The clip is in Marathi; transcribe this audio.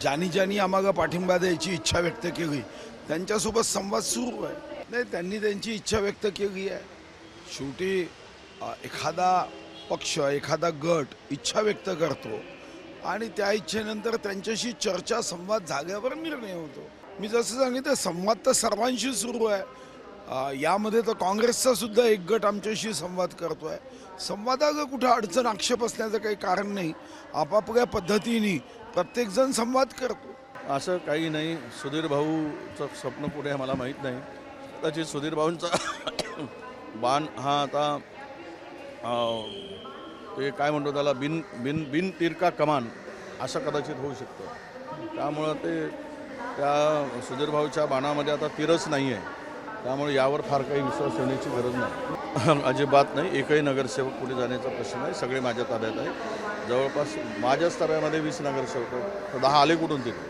ज्यांनी ज्यांनी आम्हाला पाठिंबा द्यायची इच्छा व्यक्त केली त्यांच्यासोबत संवाद सुरू आहे. नाही, त्यांनी त्यांची इच्छा व्यक्त केली आहे. शेवटी एखादा पक्ष एखादा गट इच्छा व्यक्त करतो आणि त्या इच्छेनंतर त्यांच्याशी चर्चा संवाद झाल्यावर निर्णय होतो. मी जसं सांगितलं संवाद तर सर्वांशी सुरू आहे. यामध्ये तर काँग्रेसचा सुद्धा एक गट आमच्याशी संवाद करतो आहे. संवादाला कुठं अडचण आक्षेप असण्याचं काही कारण नाही. आपापल्या पद्धतीने प्रत्येकजण संवाद करतो. असं काही नाही. सुधीर भाऊचं स्वप्न पुढे मला माहीत नाही. कदाचित सुधीर भाऊंचा बाण हा आता ते काय म्हणतो त्याला बिन बिन बिन तिरका कमान असं कदाचित होऊ शकतं. त्यामुळं ते त्या सुधीर भाऊच्या बाणामध्ये आता तीरच नाही आहे. त्यामुळे यावर फार काही विश्वास ठेवण्याची गरज नाही. अजिबात नाही. एकही नगरसेवक पुढे जाण्याचा प्रश्न नाही. सगळे माझ्या ताब्यात आहे. जवळपास माझ्या स्तरामध्ये 20 नगरसेवक, 10 आले कुठून तिथे.